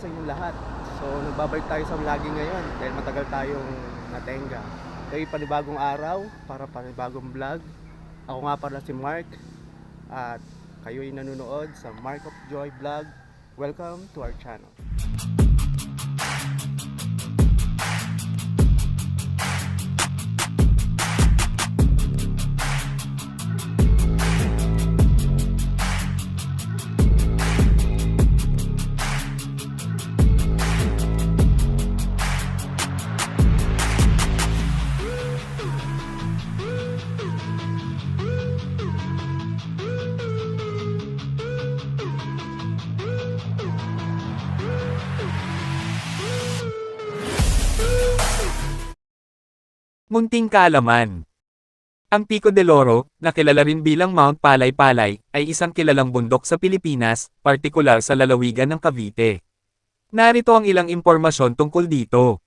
sa inyong lahat. So nagbabalik tayo sa vlogging ngayon dahil matagal tayong natenga. Ito'y panibagong araw para panibagong vlog. Ako nga pala si Mark at kayo'y nanonood sa Mark of Joy Vlog. Welcome to our channel. Munting kaalaman. Ang Pico del Oro, na kilala rin bilang Mount Palay-Palay, ay isang kilalang bundok sa Pilipinas, partikular sa lalawigan ng Cavite. Narito ang ilang impormasyon tungkol dito.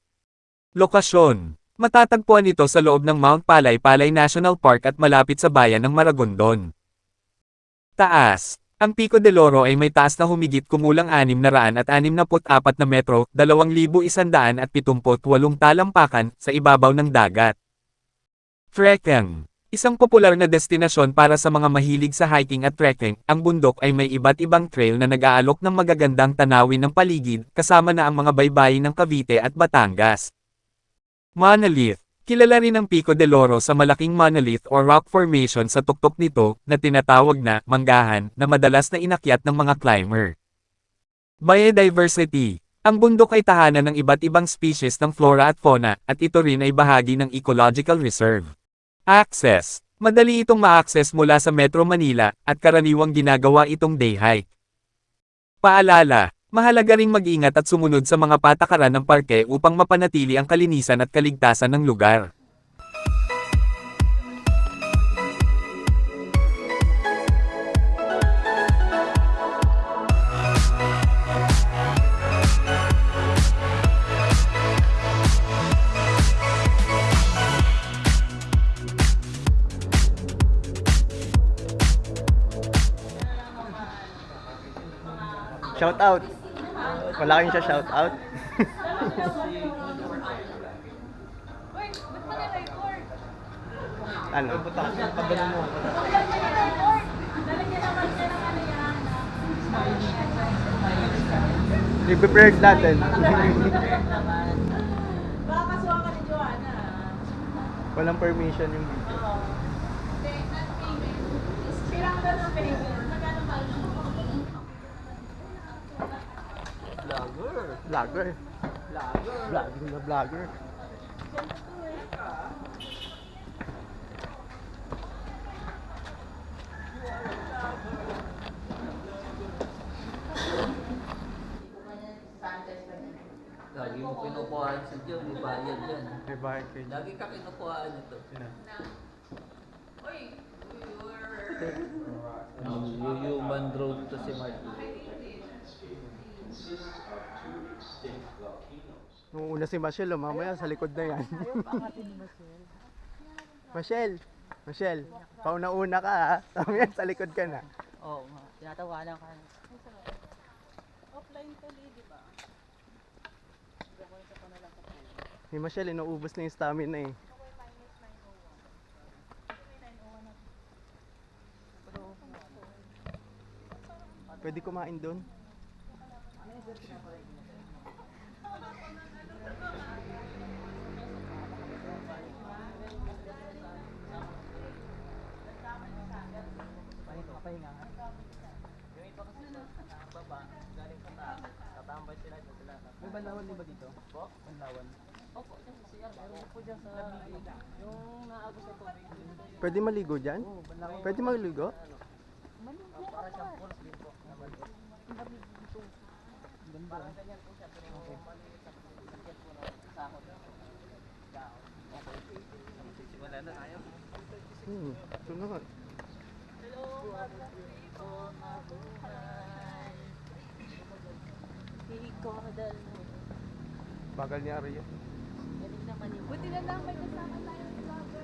Lokasyon. Matatagpuan ito sa loob ng Mount Palay-Palay National Park at malapit sa bayan ng Maragondon. Taas. Ang Pico del Oro ay may taas na humigit kumulang 664 na metro, 2,178 talampakan, sa ibabaw ng dagat. Trekking. Isang popular na destinasyon para sa mga mahilig sa hiking at trekking, ang bundok ay may iba't ibang trail na nag-aalok ng magagandang tanawin ng paligid, kasama na ang mga baybayin ng Cavite at Batangas. Monolith. Kilala rin ang Pico del Oro sa malaking monolith o rock formation sa tuktok nito, na tinatawag na manggahan, na madalas na inakyat ng mga climber. Biodiversity. Ang bundok ay tahanan ng iba't ibang species ng flora at fauna, at ito rin ay bahagi ng ecological reserve. Access. Madali itong ma-access mula sa Metro Manila, at karaniwang ginagawa itong day hike. Paalala. Mahalaga ring mag-ingat at sumunod sa mga patakaran ng parke upang mapanatili ang kalinisan at kaligtasan ng lugar. Shout out. Malaking siya shout out. Ano? Pagano mo. I-prepared natin. Baka kasuha ka ni Joanna. Walang permission yung video. Pirang ka ng payment. Magkano ba ito? Vlogger. Vlogger na vlogger. Lagi mo kinukuhaan sa Diyo, may bayad yan. May bayad kayo. Lagi ka kinukuhaan ito. Human road to si Mark. Nung una si Michelle, mamaya sa likod na yan. Michelle, pauna-una ka ha. Mamaya sa likod ka na. Oo nga, tinatawanan ka. Offline ka, di ba? Si Michelle, inuubos na yung stamina eh. Pwede kumain doon? Pahinga nga. Yung iba kasi sa baba, galing sa taas, tatambay sila sila. May banlawan din ba dito? Po? Banlawan. Opo, dyan sa CR. Meron po dyan sa yung naagos na tubig. Pwede maligo dyan? Pwede maligo? Para siyang pools din po. Ganda. Parang ganyan po siya. Pero maliit sa sakit po na sakot. Simula na tayo. Sunod. Bagal niya rin yun. Buti na lang may kasama tayong vlogger.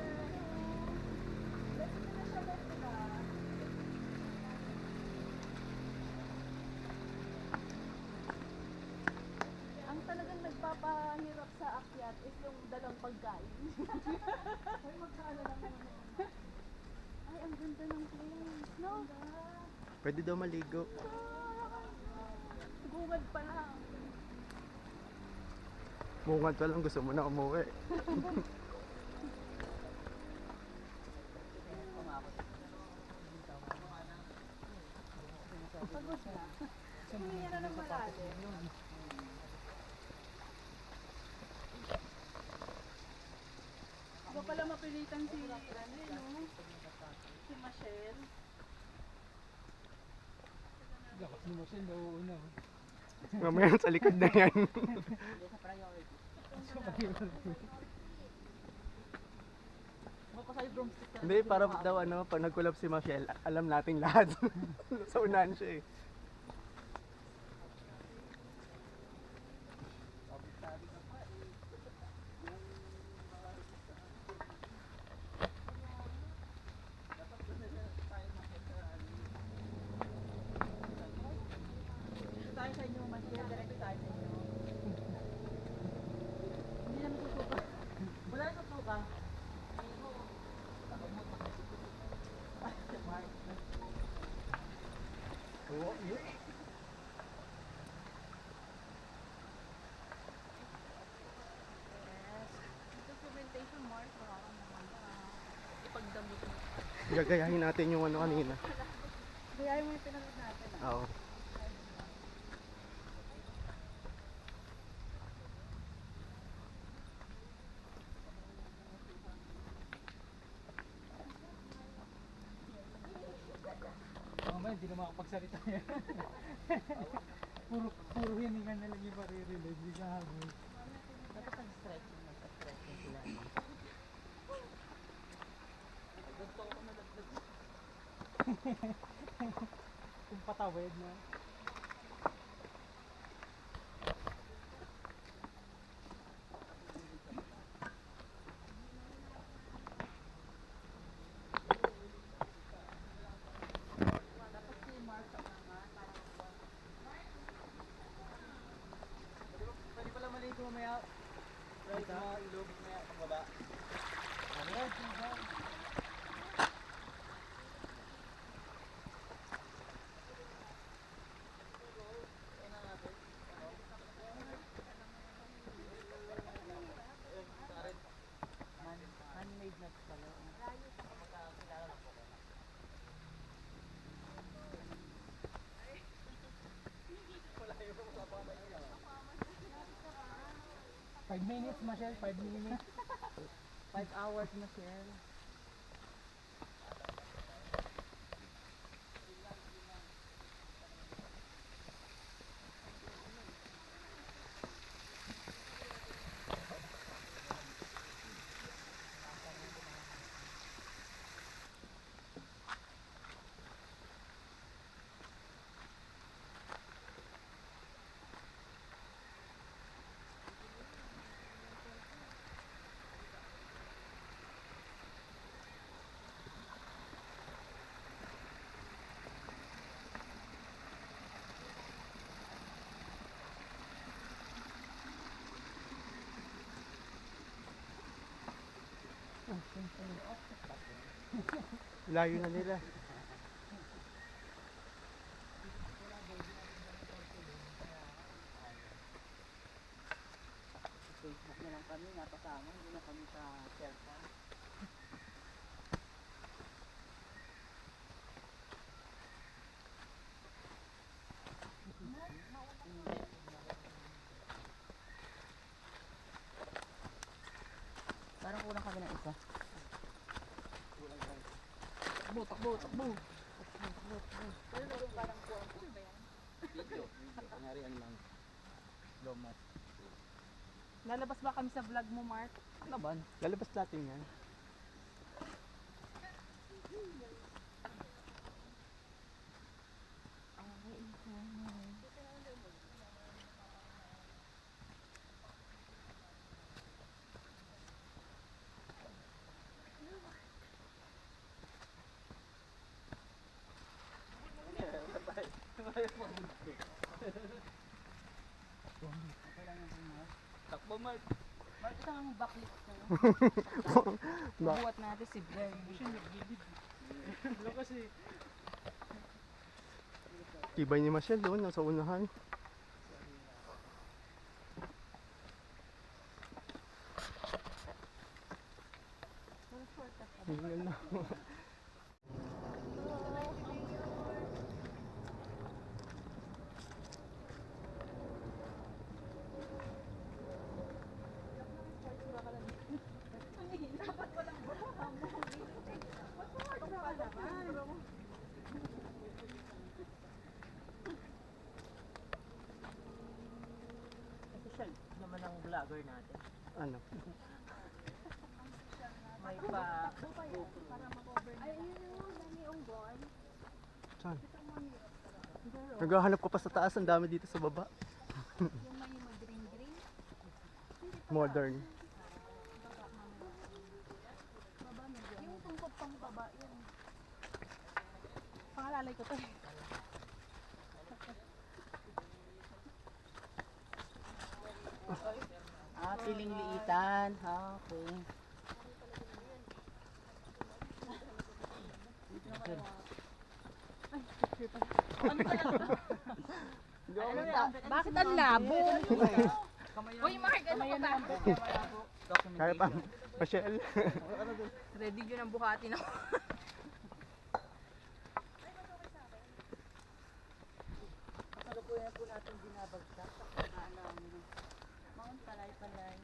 that is yung dalang pagkain. Ay, magkano lang naman. Ay, ang ganda ng place, no? Pwede daw maligo. Gungad pa lang. Bungad pa lang, gusto mo na umuwi. Pagod na. Humingi na ng malalim. Iba pala mapilitan si, ano yun, no? Si Michelle. Lakas ni Marcel, nauuna. Mamaya sa likod na yan. Mapasay drumstick ka. Hindi, para daw ano, pag nag-collab si Michelle, alam natin lahat. Sa unahan siya eh. Tayo sa inyo, Michelle. Diretso tayo sa inyo. Hindi naman susuka. Wala na susuka. Documentation mark, wala kang naman ipagdamit mo. Gagayahin natin yung ano kanina. Kaya mo yung pinanood natin. Oo. Mamaya, hindi na makapagsalita yan. puro yan nga na lang yung marirelay. Hindi ka habol. Dapat mag-stretching sila. Gusto ko nalagdag. Kung patawid na. Pwede pala maligo mamaya. Right na ilog mamaya baba. Handmade nuts pala. Magkakilala lang po kayo. 5 minutes, Michelle. 5 minutes. 5 hours na siya. Layo na nila. Facebook na lang kami, napasama, hindi na kami sa cellphone. Parang kulang kami ng isa. Takbo, takbo, takbo. Video. Kunyari ano lang. Lomat. Lalabas ba kami sa vlog mo, Mark? Laban. Lalabas natin yan. Takbo, Mark. Ito ang backlit ko. Ba- Buhat natin si Glenn. Tibay ni Michelle doon, nasa unahan. Yun na. Official naman ang vlogger natin. Ano? May pa... Ay, yun yung dami unggoy. Saan? Naghahanap ko pa sa taas, ang dami dito sa baba. Yung may mag-green-green. Modern. Yung tungkod pang baba, yun. Pangalalay ko to. Piling liitan. Okay. Bakit ang labo? Uy, Mark, ano ka ba? Kaya pa, Michelle. Ready yun ang buhati na. Kasalukuyan po natin binabagsak. Mount Palay-Palay.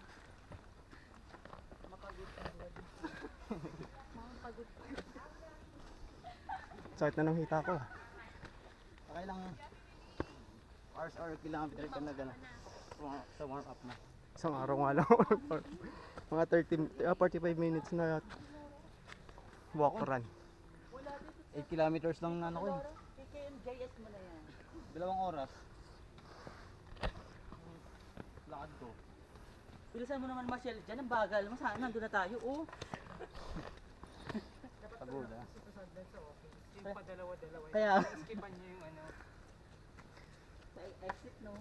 Makagut ang blood. Mount Pagod. Sakit na nang hita ko. Okay lang hours or kilometer ka na gano'n sa warm up na. Isang araw nga lang. Mga 45 minutes na walk run. 8 kilometers lang na ano ko eh. KKMJS mo na yan. 2 oras. Lakad ko. Bilisan mo naman, Marcel. Diyan ang bagal mo. Saan? Nandun na tayo. Oh. Pagoda. Kaya... Skipan niyo yung ano. Sa exit, no?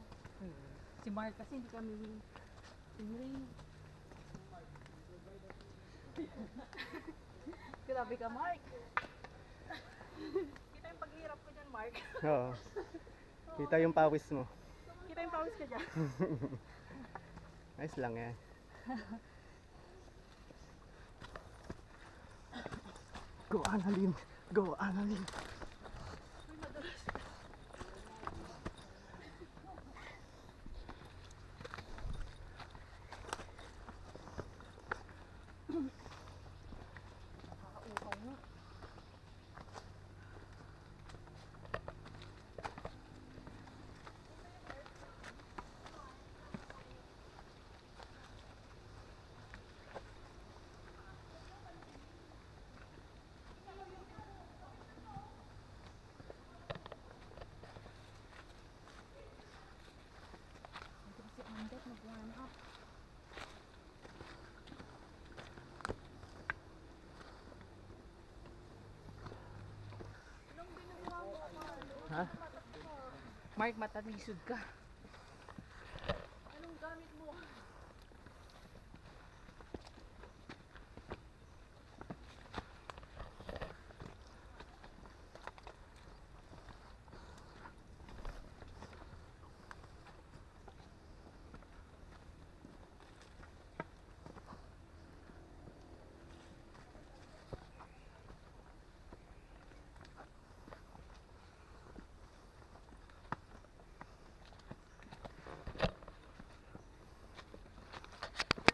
Si Mark kasi hindi kami tingin. Grabe ka, Mark. Kita yung paghihirap ko dyan, Mark. Oo. Kita yung pawis mo. Kita yung pawis ka dyan. Nice lang yan. Go Annalyn! Go Annalyn! Si Andet mag-warm up. Ha? Mark, matalisod ka. Anong gamit mo?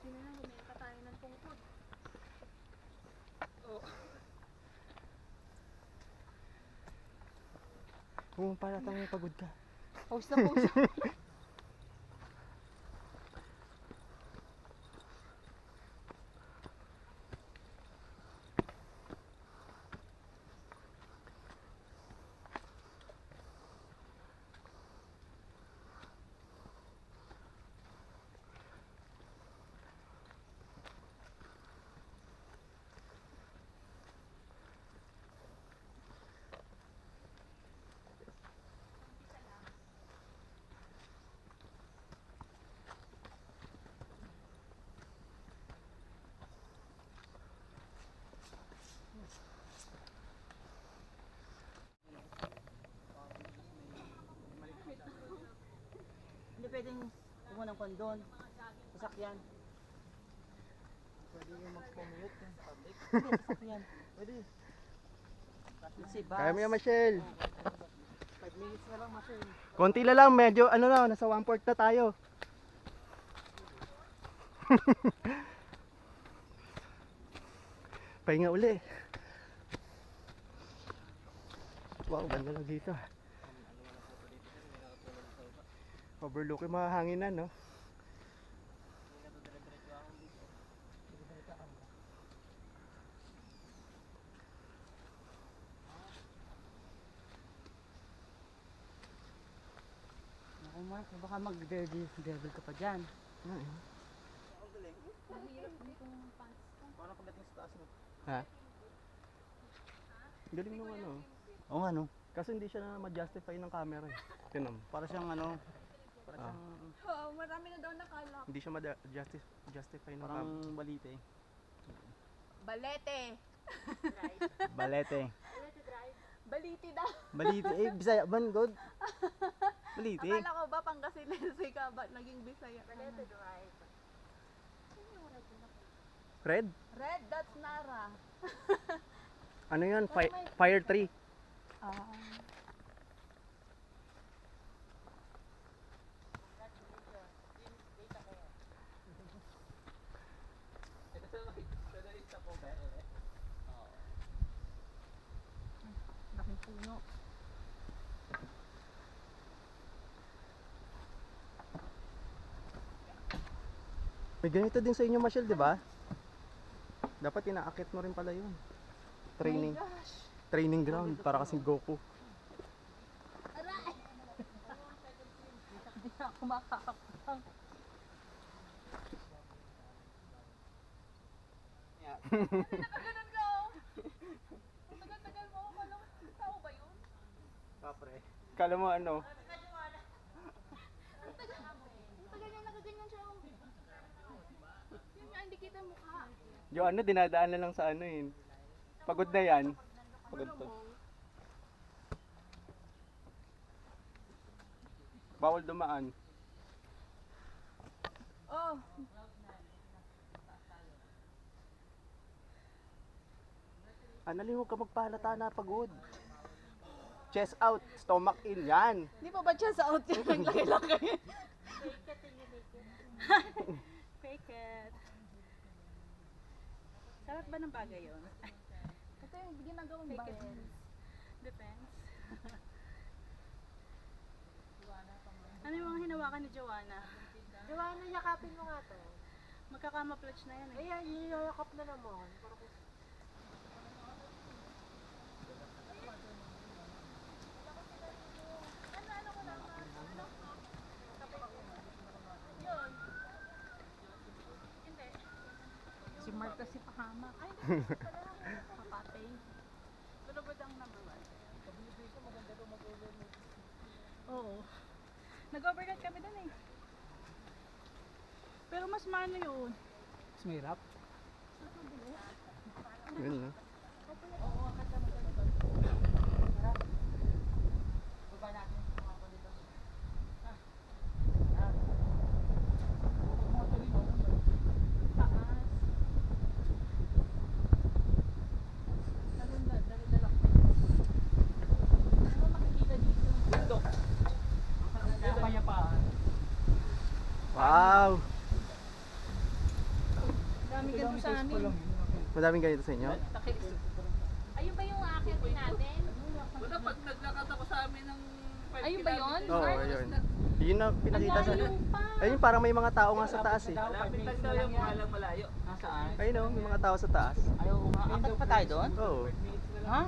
Buti na lang, lumenta tayo ng tungkod. Kung paratang pagod ka. Pause na pause. pwedeng kumuha ng kondon. Sasakyan. Pwede yung mag-commute yung public. Hindi, sasakyan. Pwede. Let's see, bus. Kaya mo yan, Michelle. 5 minutes na lang, Michelle. Konti na lang, medyo ano na, nasa 1/4 na tayo. Pahinga uli. Wow, ganda lang dito. Overlook yung mga hanginan, no? Naku Mark, baka mag-devil ka pa dyan. Paano pagdating sa taas mo? Ha? Galing nung ano. Oo nga, no? Kasi hindi siya na ma-justify ng camera eh. Tinan mo. Para siyang ano, para Ah. siyang Oo, marami na daw nakalak. Hindi siya ma-justify ng parang camera. balite. Balete. Balete. Baliti daw. Balite. Eh, Bisaya man, God. Balite. Akala ko ba Pangasinense ka ba? Naging Bisaya ka na. Red? Red, that's Nara. Ano yun? Fire tree. Ah. Laking puno. May ganito din sa inyo, Michelle, di ba? Dapat inaakit mo rin pala yun. Training. Oh my gosh. Training ground. Para kasing Goku. Aray! Hindi na ako makakapang. Nakaganon ka oh. Ang tagal-tagal mo. Akala ko tao ba yun? Kapre. Kala mo ano? Ang tagal niya nakaganyan siya oh. Yun nga, hindi kita mukha. Yung ano, dinadaan na lang sa ano yun. Pagod na yan. Pagod to. Bawal dumaan. Oh. Analing, huwag ka magpahalata na pagod. Chest out, stomach in, yan. Di pa ba siya sa out yun? Ang laki-laki. Fake it. Sarap ba ng bagay yun? Ito yung ginagawang balance. Depends. Ano yung mga hinawakan ni Joanna? Joanna, yakapin mo nga to. Magkakama-pledge na yan eh. Ayan, yayakap na naman. Si Mark kasi pahamak. Ay, papatay. Pero ba ang number 1? Oo. Nag-overnight kami dun eh. Pero mas maano yun. Mas mahirap. Yun na. Taas. Dali-dala. Ano makikita dito? Kapayapaan. Wow! Dami ganito sa amin. Madaming ganito sa inyo? Ayun ba yung aakitin natin? Wala, pag naglakad ako sa amin ng 5 Ayun ba yun? Oo, ayun. Yun na pinakita sa... Ayun, parang may mga tao nga sa taas eh. Lapit lang daw yung mga lang malayo. Nasaan? Ayun o, may mga tao sa taas. Ayaw nga. Akit pa tayo doon? Oo. Ha?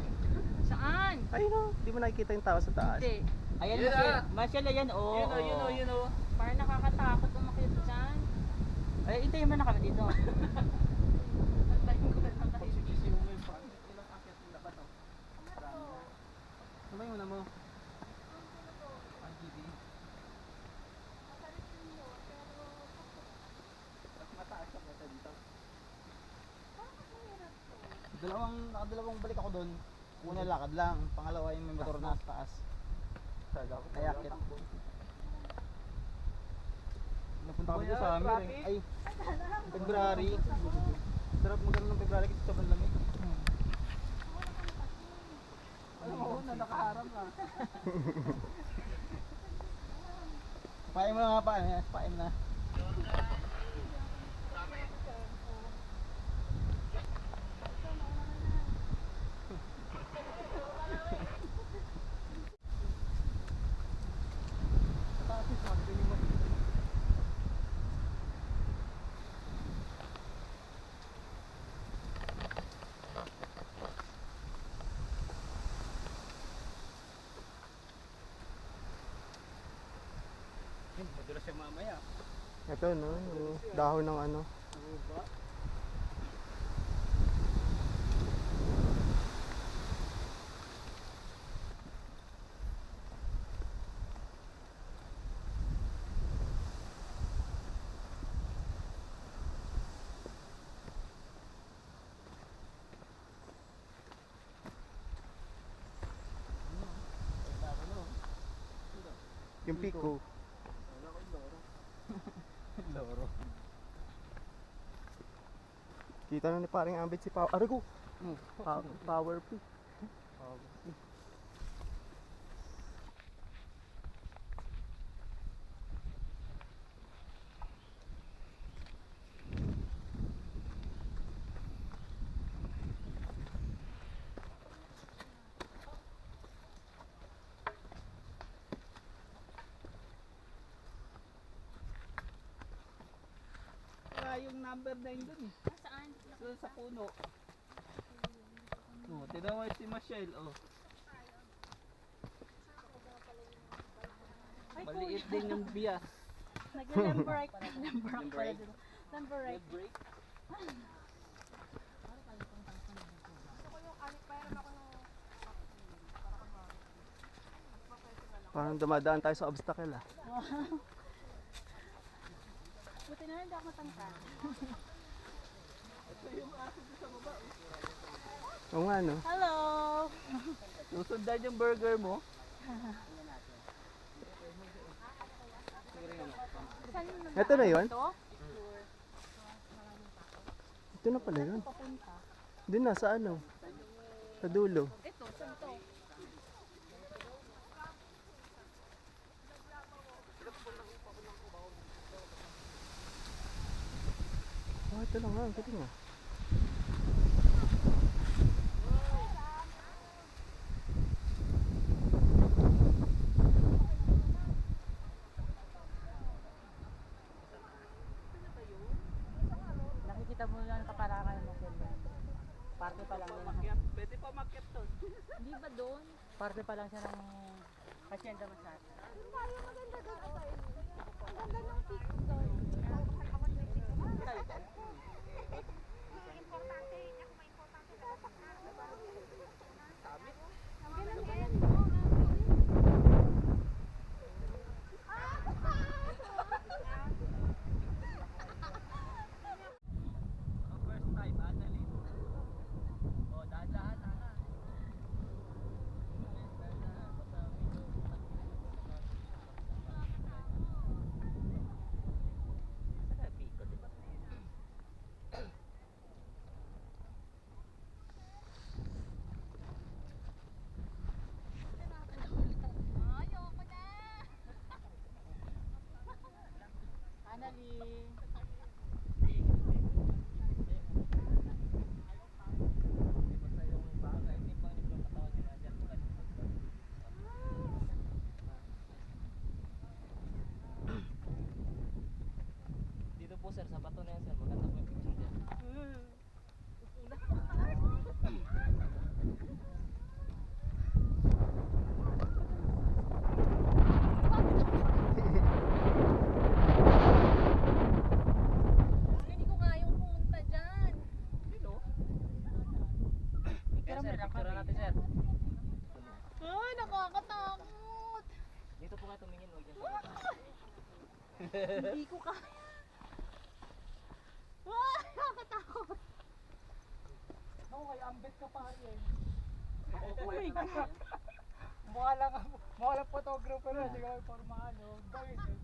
Saan? Ayun o, di mo nakikita yung tao sa taas. Hindi. Ayan, Yun Marcel. na. Marcel, ayan. Oo. Yun o. Parang nakakatakot umakit dyan. Ay, hintayin mo na kami dito. Nagtayin ko na lang tayo. Ano ba yung una mo? Nakadalawang balik ako doon. Una lakad lang, pangalawa yung may motor na sa taas. Kaya akit. Napunta kami doon sa summer eh. Ay, February. Sarap magano ng February kasi sobrang lamig. Oo, na nakaharap na. Pain mo na nga pain. Pain na. Madulas siya mamaya. Ito no, yung dahon ng ano. Yung piko. Loro. Kita na ni paring ambit si Power. Aray ko! Power P. Wala yung number 9 dun eh. Saan? Doon sa puno. Oh, tignan mo si Michelle, oh. Ay, Maliit din yung bias. Nag-lembrite. Lembrite pala dito. Lembrite. Break. Parang dumadaan tayo sa obstacle ah. Buti na lang hindi ako matangkad. Oo nga no. Hello! Susundan yung burger mo. Saan yung Ito na yun? ito? Ito na pala yun. Papunta. Doon na sa ano? Sa dulo. Ito, saan to? Oh, ito lang nga. Ang galing ah. Nakikita mo lang kaparangan mo sila. Parte pa lang yun. Makyat. Pwede pa makyat to. Hindi ba doon? Parte pa lang siya ng Hacienda Masata. First time, Annalyn. Oh, dahan-dahan na nga. Anali. Basta yung bagay, hindi pa yung katawan nila dyan. Dito po sir, sa bato na yan sir, maganda po yung picture dyan. Hindi ko kayang pumunta dyan. Dito? Kaya sir, picture natin sir. Ay, nakakatakot. Dito po kayo tumingin, huwag dyan sa baba. Hindi ko kaya. Ay, nakakatakot. Ako kay ambet ka pare eh. Oh my God. Mukha lang photographer na, hindi ka pormahan.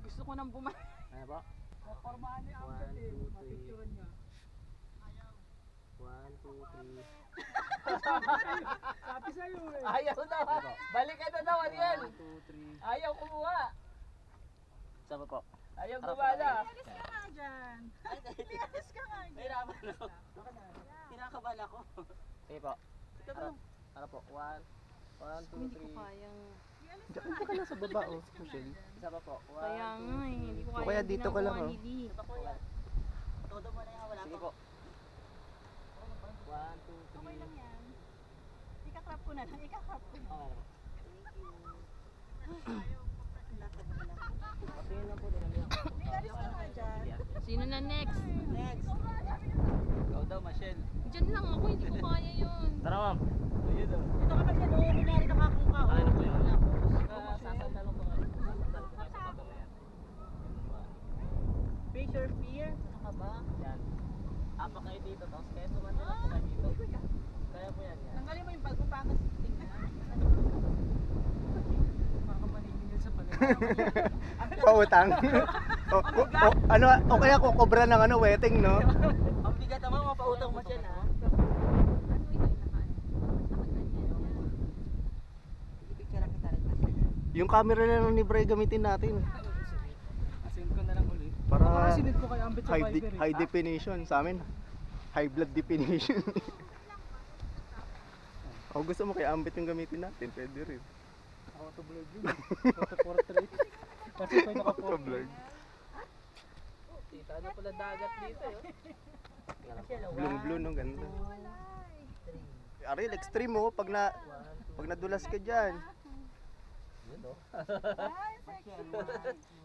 Gusto ko nang bumalik. Ano ba? Formahan ni Ambet eh. Mapicturean niya. 1, 2, 3. Sabi sa'yo eh. Ayaw daw. Balikan na daw, Ariel. 1, 2, 3. Ayaw kumuha. Sama po. Ayaw gumana. Alis ka nga dyan. Alis ka nga dyan. Nahirapan ako. Kinakabahan ako. Sige po. Harap po. 1, 2, 3. kayang... Diyan ka lang sa baba, oh, Michelle. Isa pa po. 1, Kaya nga eh, hindi ko O kaya kaya dito ka lang, ginagawa oh. ni Lee. Todo mo na yan. Wala Sige po. 1, 2, 3. Okay lang yan. Ikakrap ko na lang. Ikakrap ko na. Patingin na po. Dinami ako. Alis ka nga dyan. Sino na next? Next. Ikaw daw, Michelle. Diyan lang ako, hindi ko kaya yun. Tara ma'am. Ayun daw. Ito ka ba dyan? Oo, kunyari nakakuha. Ano po yun? Sasandalo ko kayo. Sasandalo ko kayo sa bato na yan. Face your fear. Ano ka ba? Yan. Apak kayo dito, tapos kayo sumandalo ko kayo dito. Kaya po yan. Yan. Tanggalin mo yung bag mo pangas. Tingnan. Baka maniningil sa paligid. Pautang. Ano, o kaya kukobra ng ano, wedding, no? Ang bigat naman, mapautang mo siya na. Picture lang kita rin. Yung camera na lang ni Bray gamitin natin. Send ko na lang ulit. Para Sinend ko kay Ambet sa Viber eh. high definition sa amin. High blood definition. O gusto mo kay Ambit yung gamitin natin, pwede rin. Auto vlog yun. Auto portrait. Kasi ito yung Auto naka-portrait. vlog. Kita na pala dagat dito. Blue no, ganda. Ariel, extreme mo pag nadulas ka diyan.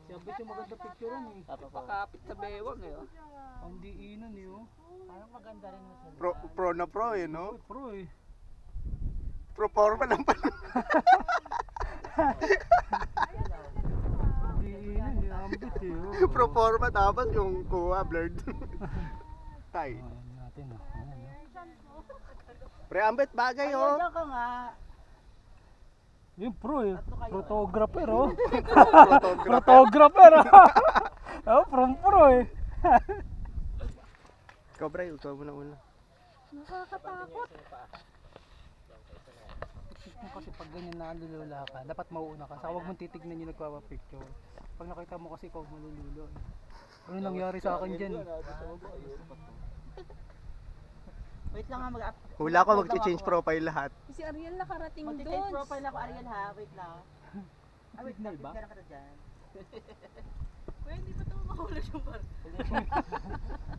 Si Ambet yung maganda picture eh. Pakapit sa bewang eh. Oh. Hindi inon eh oh. Parang maganda rin mo siya. Pro na pro, eh, no? Pro eh. Pro forma lang pala. Hindi inon eh. Ambet eh oh. Pro forma tapos yung kuha blurred. Tay. Ayan natin oh. Ayan oh. Pre Ambit bagay, oh. Diyan ka nga. Yung pro eh. Photographer oh. Photographer. Photographer oh. Oh, from pro eh. Ikaw, Bray, ikaw muna una. Nakakatakot. Kasi pag ganyan na lulula ka, dapat mauuna ka. Saka huwag mong titignan yung nagpapapicture. Pag nakita mo kasi ikaw malululo. Ano nangyari sa akin dyan? Wait lang nga mag-up. Hula ko mag-change profile lahat. Si Ariel nakarating Mag-change doon. profile ako, Ariel ha. Wait lang. Wait Signal ba? Picture ka na dyan. Pwede hindi ba ito mahulog yung bar?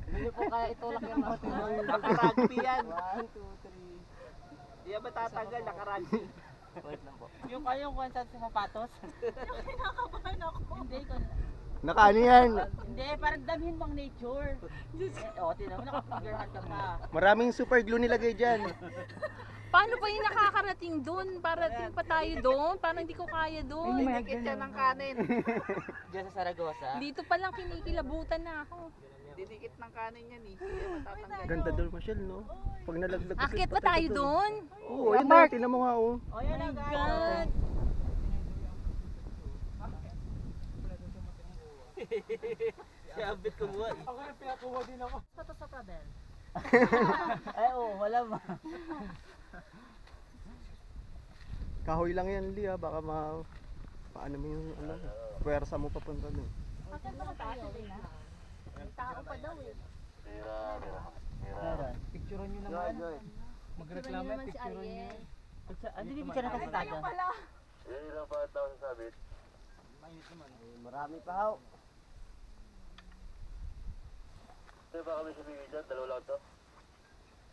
Hindi po kaya itulak yung mga Nakaragpi yan. 1, 2, 3. Di ba tatagal? Nakaragpi. Wait lang po. Yung kaya yung kwansan sa sapatos? Kinakabahan ako. Hindi ko. Nakaano yan? Hindi, parang damhin mong nature. Oo, tinan mo, nakapag-girlhan ka pa. Maraming super glue nilagay dyan. Paano pa yung nakakarating doon? Parating pa tayo doon? Parang hindi ko kaya doon. Dikit siya ng kanin. Diyan sa Saragosa. Dito pa lang kinikilabutan na ako. Didikit ng kanin yan eh. Kaya matatanggal. Ganda doon, Michelle, no? Pag nalaglag ka, Akit pa tayo doon? Oo, yun na, tinan mo nga, oh. O, yan na, guys. God. Si Ambit kumuha eh. Ako rin pinakuha din ako. Sa travel. Ay, oo, wala ba? Kahoy lang yan, Lee, ha? Baka paano mo yung, ano, puwersa mo papunta doon. Asan ba tayo? May tao pa daw eh. Picturean nyo naman. Magreklamo, naman si picturean nyo. Ariel. Hindi bibigyan na kasi tayo. Pala. Marami pa ho.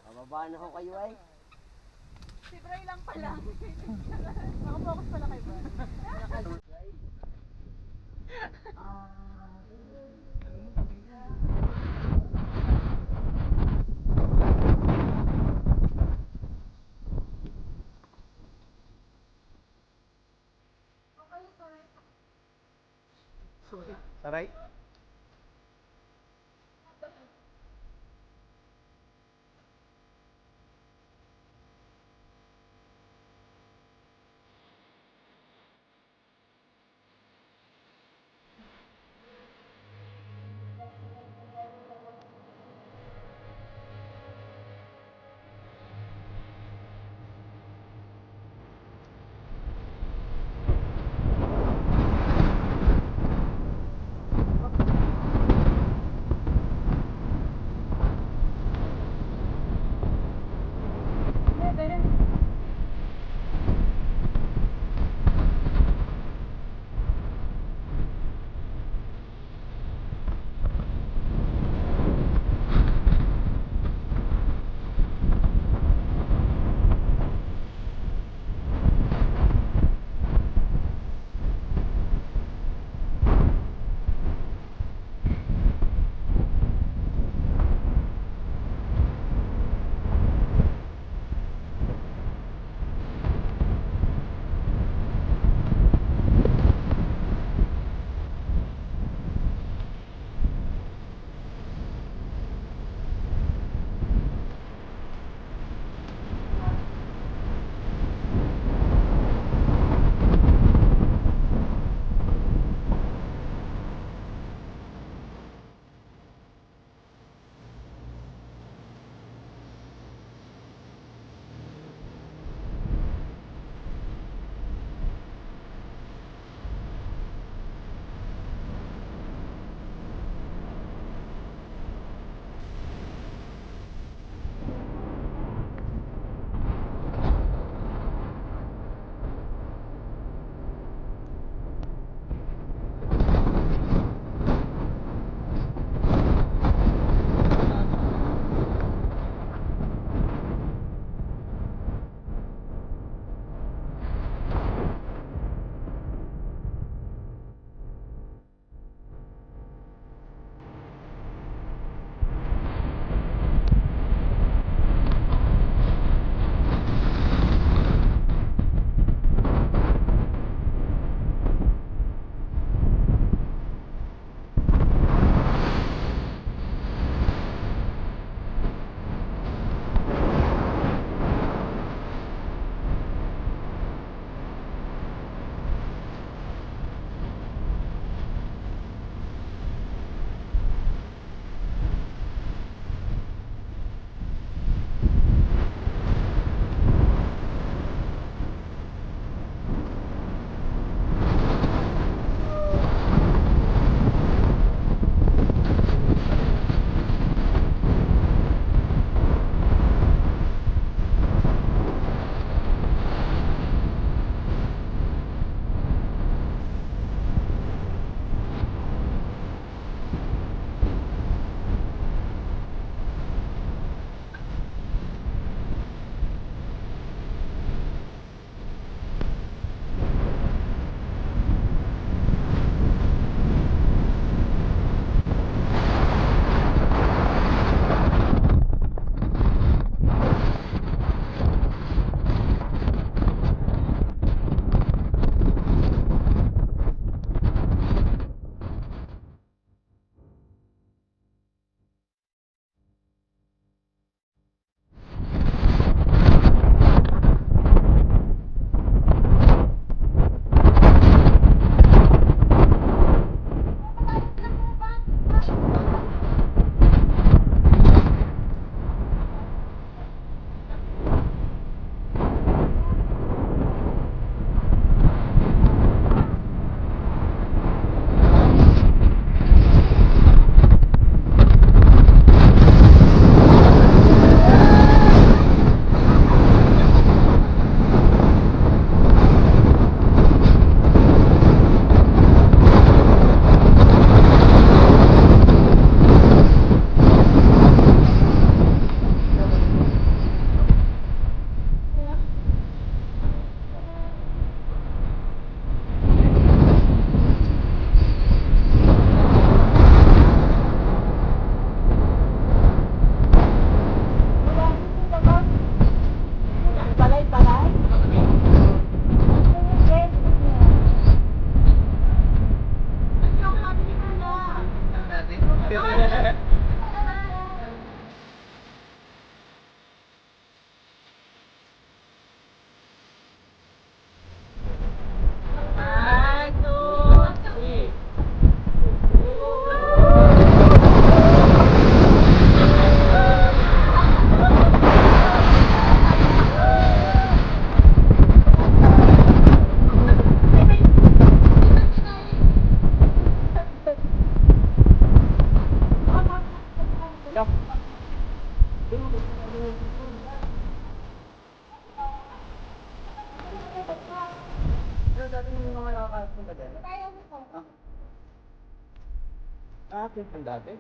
Bababa na ho kayo ay. Si Bray lang pala. Nakapokus pala kay Bray. Saray? ba dyan? Tayo mo. Akin ang dati.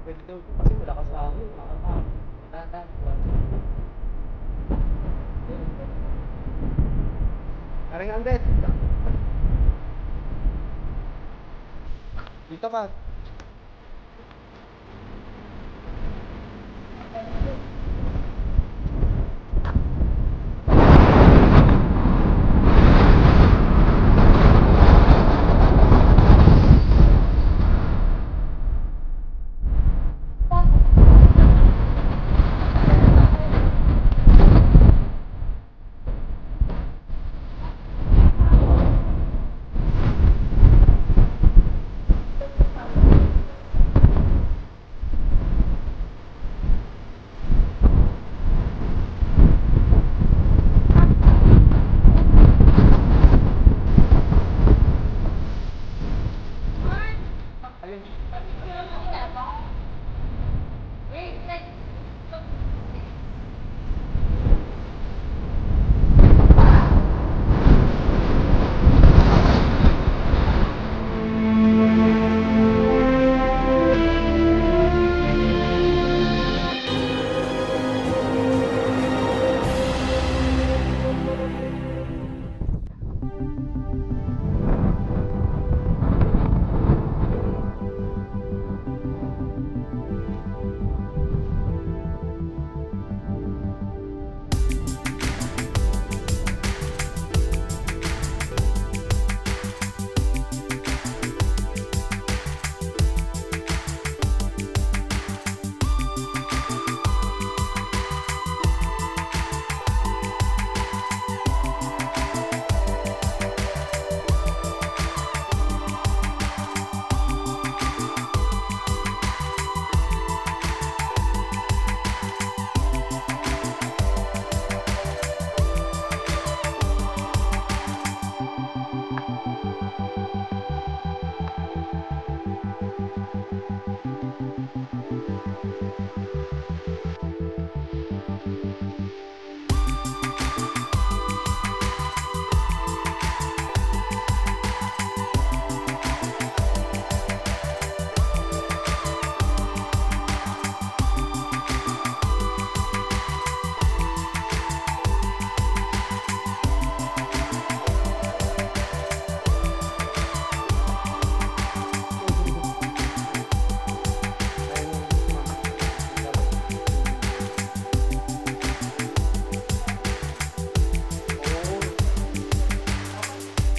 Pwede daw kasi wala ka sa akin. Aring Andet. Dito ka.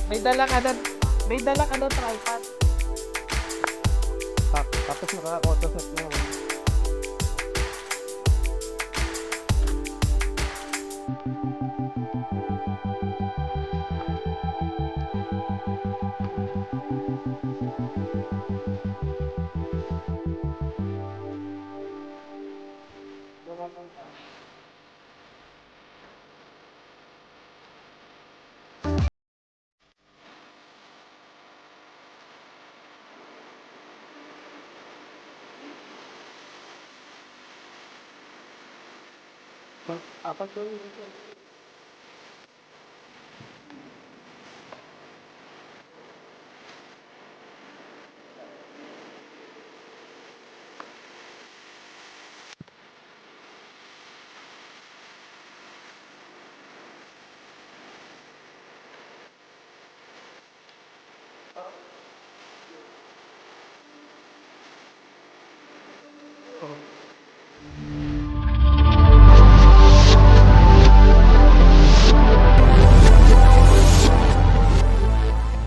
May dala ka na tripod. Tapos naka-autoset mo. Apat doon.